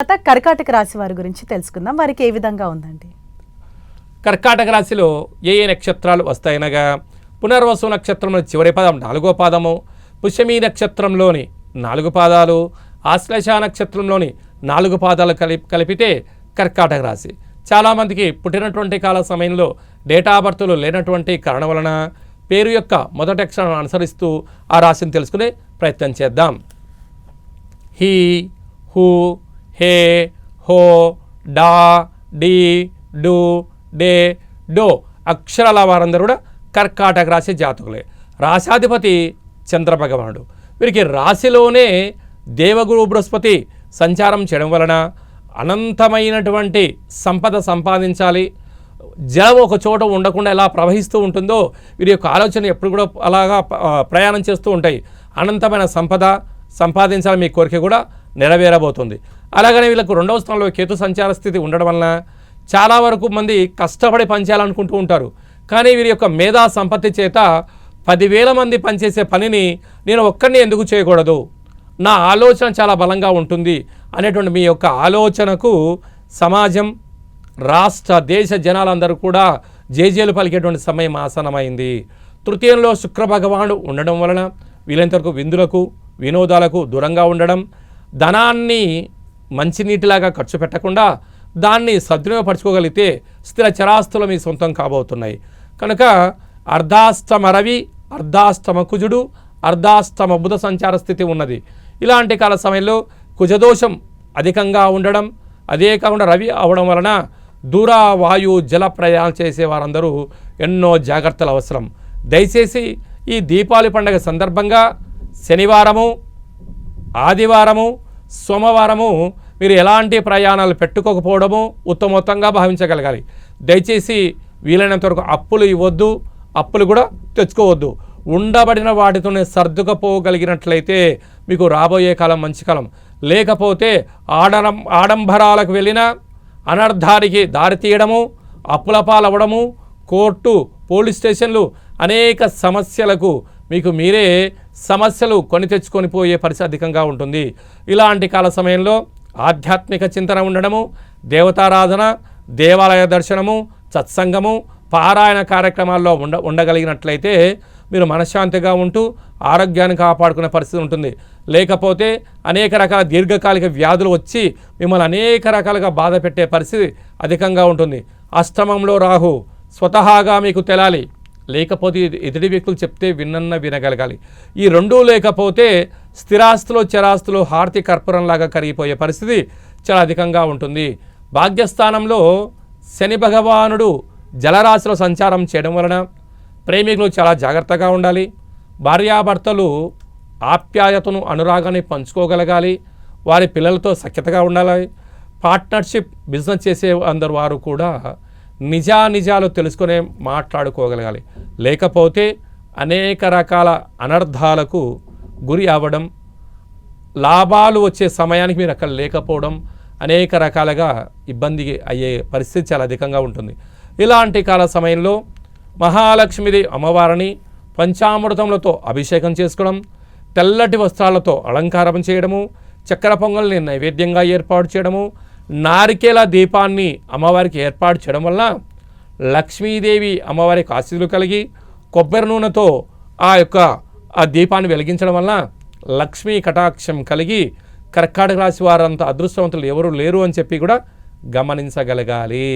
తర్వాత కర్కాటక రాశి వారి గురించి తెలుసుకుందాం. వారికి ఏ విధంగా ఉందండి? కర్కాటక రాశిలో ఏ నక్షత్రాలు వస్తాయనగా పునర్వసు నక్షత్రంలో చివరి పదం 4వ పాదము, పుష్యమీ నక్షత్రంలోని 4 పాదాలు, ఆశ్లేష నక్షత్రంలోని 4 పాదాలు కలిపితే కర్కాటక రాశి. చాలామందికి పుట్టినటువంటి కాల సమయంలో డేటా ఆఫ్ బర్త్లు లేనటువంటి కారణం వలన పేరు యొక్క మొదటి అక్షరాలను అనుసరిస్తూ ఆ రాశిని తెలుసుకునే ప్రయత్నం చేద్దాం. హీ, హూ, హే, హో, డా, డి, డు, డే, డో అక్షరాల వారందరూ కూడా కర్కాటక రాశి జాతకులే. రాశాధిపతి చంద్రభగవానుడు. వీరికి రాశిలోనే దేవగురు బృహస్పతి సంచారం చేయడం వలన అనంతమైనటువంటి సంపద సంపాదించాలి. జలం ఒక చోట ఉండకుండా ఎలా ప్రవహిస్తూ ఉంటుందో వీరి యొక్క ఆలోచన ఎప్పుడు కూడా అలాగా ప్రయాణం చేస్తూ ఉంటాయి. అనంతమైన సంపద సంపాదించాలి మీ కోరిక కూడా నెరవేరబోతుంది. అలాగనే వీళ్ళకు 2వ స్థానంలో కేతు సంచార స్థితి ఉండడం వలన చాలా వరకు మంది కష్టపడి పనిచేయాలనుకుంటూ ఉంటారు. కానీ వీరి యొక్క మేధా సంపత్తి చేత 10,000 మంది పనిచేసే పనిని నేను ఒక్కడిని ఎందుకు చేయకూడదు, నా ఆలోచన చాలా బలంగా ఉంటుంది అనేటువంటి మీ యొక్క ఆలోచనకు సమాజం, రాష్ట్ర దేశ జనాలందరూ కూడా జేజేలు పలికేటువంటి సమయం ఆసనమైంది. తృతీయంలో శుక్ర భగవానుడు ఉండడం వలన వీలైనంతవరకు విందులకు వినోదాలకు దూరంగా ఉండడం, ధనాన్ని మంచినీటిలాగా ఖర్చు పెట్టకుండా దాన్ని సద్వినియోగపరచుకోగలిగితే స్థిర చరాస్తులు మీ సొంతం కాబోతున్నాయి. కనుక అర్ధాష్టమ రవి, అర్ధాష్టమ కుజుడు, అర్ధాష్టమ బుధ సంచార స్థితి ఉన్నది. ఇలాంటి కాల సమయంలో కుజదోషం అధికంగా ఉండడం, అదే కాకుండా రవి అవడం వలన దూర వాయు జల ప్రయాణం చేసే వారందరూ ఎన్నో జాగ్రత్తలు అవసరం. దయచేసి ఈ దీపావళి పండుగ సందర్భంగా శనివారము, ఆదివారము, సోమవారము మీరు ఎలాంటి ప్రయాణాలు పెట్టుకోకపోవడము ఉత్తమోత్తంగా భావించగలగాలి. దయచేసి వీలైనంత వరకు అప్పులు ఇవ్వద్దు, అప్పులు కూడా తెచ్చుకోవద్దు. ఉండబడిన వాటితోనే సర్దుకపోగలిగినట్లయితే మీకు రాబోయే కాలం మంచి కాలం. లేకపోతే ఆడంబరాలకు వెళ్ళిన అనర్థానికి దారితీయడము, అప్పుల పాలవ్వడము, కోర్టు, పోలీస్ స్టేషన్లు అనేక సమస్యలకు మీకు మీరే సమస్యలు కొని తెచ్చుకొని పోయే పరిస్థితి అధికంగా ఉంటుంది. ఇలాంటి కాల సమయంలో ఆధ్యాత్మిక చింతన ఉండడము, దేవతారాధన, దేవాలయ దర్శనము, సత్సంగము, పారాయణ కార్యక్రమాల్లో ఉండగలిగినట్లయితే మీరు మనశ్శాంతిగా ఉంటూ ఆరోగ్యాన్ని కాపాడుకునే పరిస్థితి ఉంటుంది. లేకపోతే అనేక రకాల దీర్ఘకాలిక వ్యాధులు వచ్చి మిమ్మల్ని అనేక రకాలుగా బాధ పెట్టే పరిస్థితి అధికంగా ఉంటుంది. అష్టమంలో రాహు స్వతహాగా మీకు తెలాలి, లేకపోతే ఎదుటి వ్యక్తులు చెప్తే వినగలగాలి. ఈ రెండూ లేకపోతే స్థిరాస్తులు చరాస్తులు హారతి కర్పూరంలాగా కరిగిపోయే పరిస్థితి చాలా అధికంగా ఉంటుంది. భాగ్యస్థానంలో శని భగవానుడు జలరాశిలో సంచారం చేయడం వలన ప్రేమికులు చాలా జాగ్రత్తగా ఉండాలి. భార్యాభర్తలు ఆప్యాయతను అనురాగాన్ని పంచుకోగలగాలి. వారి పిల్లలతో సఖ్యతగా ఉండాలి. పార్ట్నర్షిప్ బిజినెస్ చేసే అందరు వారు కూడా నిజాలు తెలుసుకునే మాట్లాడుకోగలగాలి. లేకపోతే అనేక రకాల అనర్థాలకు గురి అవ్వడం, లాభాలు వచ్చే సమయానికి మీరు అక్కడ లేకపోవడం, అనేక రకాలుగా ఇబ్బంది అయ్యే పరిస్థితి చాలా అధికంగా ఉంటుంది. ఇలాంటి కాల సమయంలో మహాలక్ష్మిది అమ్మవారిని పంచామృతములతో అభిషేకం చేసుకోవడం, తెల్లటి వస్త్రాలతో అలంకారం చేయడము, చక్కెర పొంగల్ని నైవేద్యంగా ఏర్పాటు చేయడము, నారికేల దీపాన్ని అమ్మవారికి ఏర్పాటు చేయడం వల్ల లక్ష్మీదేవి అమ్మవారికి ఆశీస్సులు కలిగి కొబ్బరి నూనెతో ఆ దీపాన్ని వెలిగించడం వల్ల లక్ష్మీ కటాక్షం కలిగి కర్కాటక రాశి వారంత అదృష్టవంతులు ఎవరు లేరు అని చెప్పి కూడా గమనించగలగాలి.